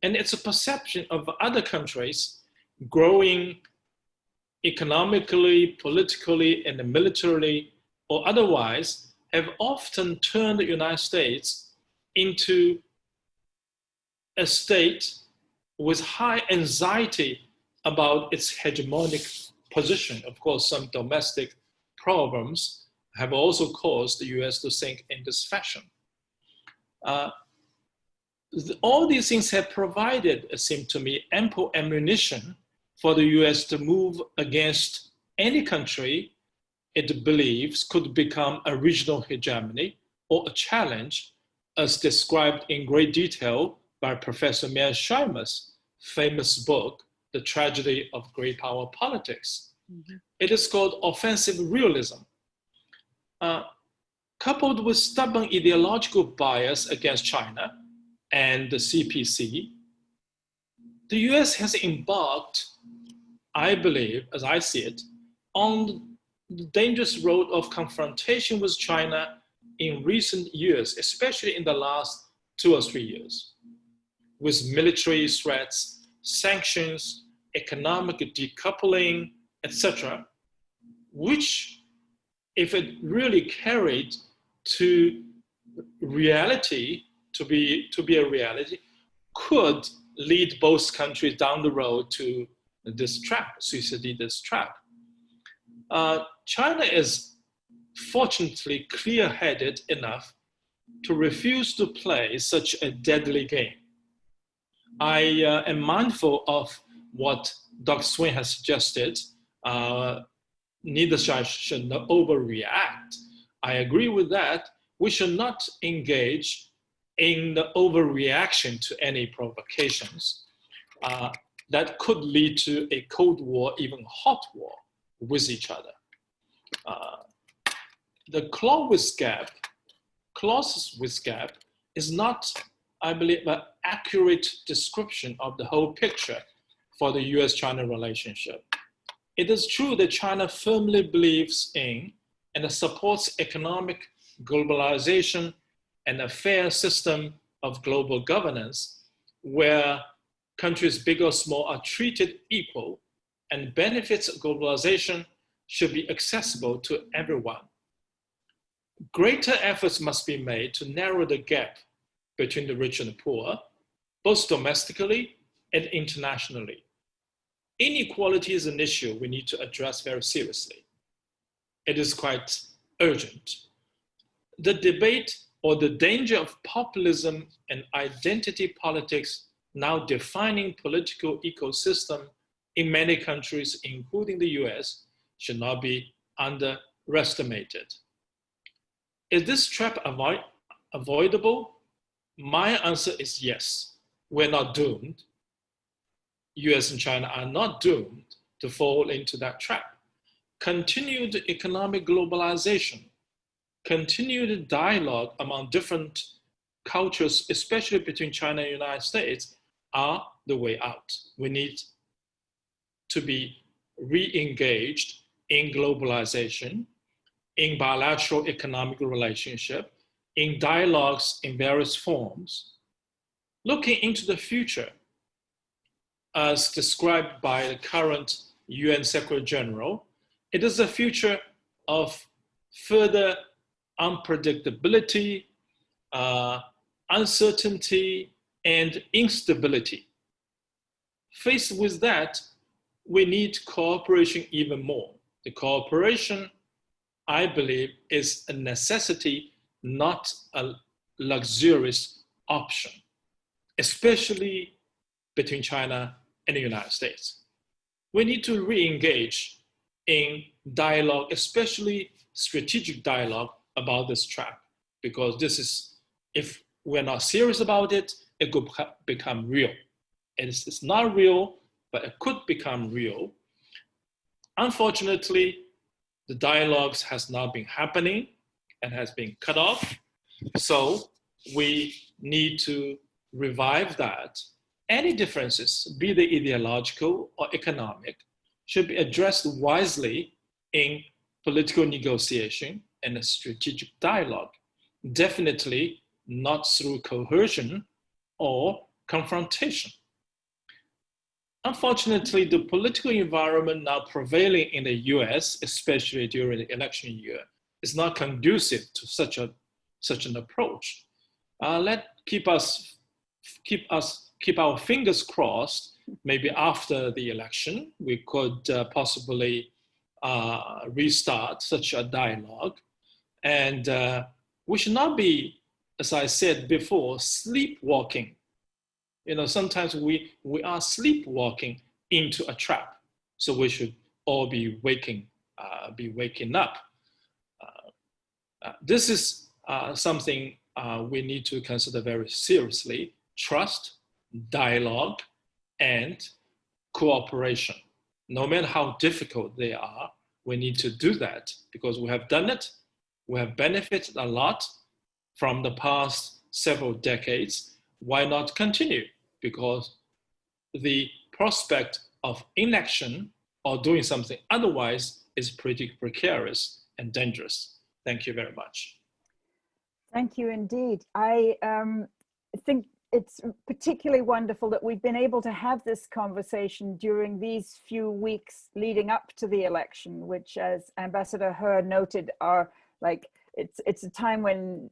And it's a perception of other countries growing economically, politically, and militarily, or otherwise, have often turned the United States into a state with high anxiety about its hegemonic position. Of course, some domestic problems have also caused the US to think in this fashion. All these things have provided, it seemed to me, ample ammunition for the US to move against any country it believes could become a regional hegemony or a challenge, as described in great detail by Professor Mian Scheimer's famous book, The Tragedy of Great Power Politics. Mm-hmm. It is called offensive realism. Coupled with stubborn ideological bias against China and the CPC, the US has embarked, I believe, as I see it, on the dangerous road of confrontation with China in recent years, especially in the last 2 or 3 years, with military threats, sanctions, economic decoupling, etc., which, if it really carried to reality, to be a reality, could lead both countries down the road to this trap, Thucydides' trap. China is fortunately clear-headed enough to refuse to play such a deadly game. I am mindful of what Dr. Swaine has suggested. Neither side should not overreact. I agree with that. We should not engage in the overreaction to any provocations that could lead to a Cold War, even hot war with each other. The clauses with gap is not, I believe, an accurate description of the whole picture for the US-China relationship. It is true that China firmly believes in and supports economic globalization and a fair system of global governance where countries big or small are treated equal and benefits of globalization should be accessible to everyone. Greater efforts must be made to narrow the gap between the rich and the poor, both domestically and internationally. Inequality is an issue we need to address very seriously. It is quite urgent. The debate or the danger of populism and identity politics now defining political ecosystem in many countries, including the US, should not be underestimated. Is this trap avoidable? My answer is yes. We're not doomed. US and China are not doomed to fall into that trap. Continued economic globalization, continued dialogue among different cultures, especially between China and the United States, are the way out. We need to be re-engaged in globalization, in bilateral economic relationship, in dialogues in various forms, looking into the future as described by the current UN Secretary General. It is a future of further unpredictability, uncertainty, and instability. Faced with that, we need cooperation even more. The cooperation, I believe, is a necessity, not a luxurious option, especially between China and the United States. We need to re-engage in dialogue, especially strategic dialogue about this trap, because this is, if we're not serious about it, it could become real. It's not real, but it could become real. Unfortunately, the dialogues has not been happening and has been cut off. So we need to revive that. Any differences, be they ideological or economic, should be addressed wisely in political negotiation and a strategic dialogue. Definitely not through coercion or confrontation. Unfortunately, the political environment now prevailing in the US, especially during the election year, is not conducive to such an approach. Keep our fingers crossed maybe after the election, we could possibly restart such a dialogue. And we should not be, as I said before, sleepwalking. You know, sometimes we are sleepwalking into a trap. So we should all be waking up. This is something we need to consider very seriously: trust, dialogue, and cooperation. No matter how difficult they are, we need to do that because we have done it. We have benefited a lot from the past several decades. Why not continue? Because the prospect of inaction or doing something otherwise is pretty precarious and dangerous. Thank you very much. Thank you indeed. I think it's particularly wonderful that we've been able to have this conversation during these few weeks leading up to the election, which, as Ambassador He noted, are like, it's a time when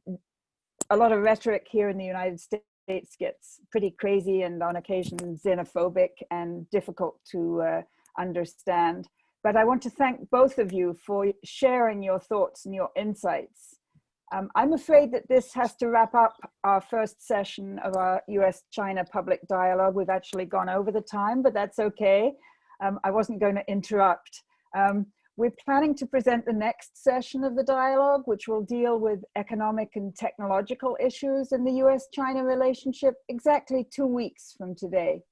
a lot of rhetoric here in the United States gets pretty crazy and on occasion xenophobic and difficult to understand. But I want to thank both of you for sharing your thoughts and your insights. I'm afraid that this has to wrap up our first session of our US-China public dialogue. We've actually gone over the time, but that's okay. I wasn't going to interrupt. We're planning to present the next session of the dialogue, which will deal with economic and technological issues in the US-China relationship exactly 2 weeks from today.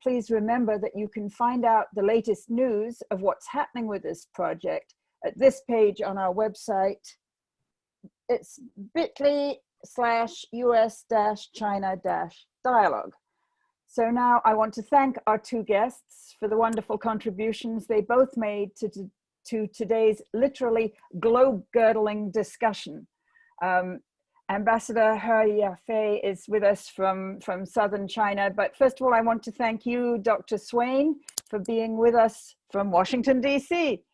Please remember that you can find out the latest news of what's happening with this project at this page on our website. It's bit.ly/US-China-dialogue. So now I want to thank our two guests for the wonderful contributions they both made to today's literally globe-girdling discussion. Ambassador He Yafei is with us from southern China, but first of all, I want to thank you, Dr. Swaine, for being with us from Washington, D.C.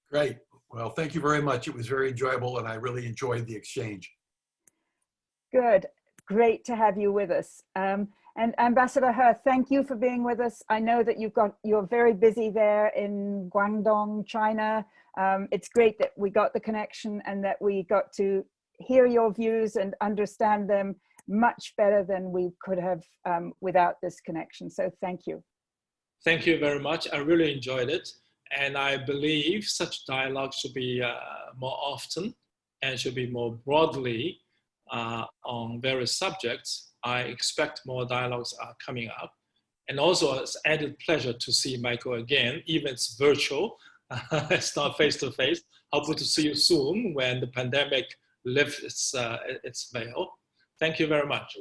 Great. Well, thank you very much. It was very enjoyable and I really enjoyed the exchange. Good. Great to have you with us. And Ambassador He, thank you for being with us. I know that you're very busy there in Guangdong, China. It's great that we got the connection and that we got to hear your views and understand them much better than we could have without this connection. So thank you. Thank you very much. I really enjoyed it. And I believe such dialogue should be more often and should be more broadly on various subjects. I expect more dialogues are coming up. And also it's added pleasure to see Michael again, even it's virtual, it's not face-to-face. Hopefully to see you soon when the pandemic lifts its veil. Thank you very much.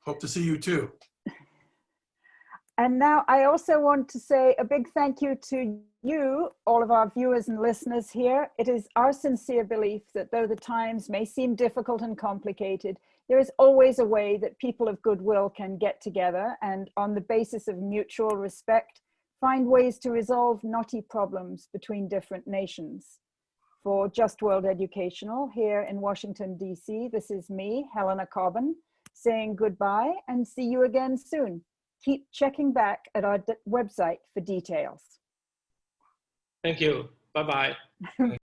Hope to see you too. And now I also want to say a big thank you to you, all of our viewers and listeners here. It is our sincere belief that though the times may seem difficult and complicated, there is always a way that people of goodwill can get together and on the basis of mutual respect, find ways to resolve knotty problems between different nations. For Just World Educational here in Washington, D.C., this is me, Helena Cobban, saying goodbye and see you again soon. Keep checking back at our website for details. Thank you. Bye-bye.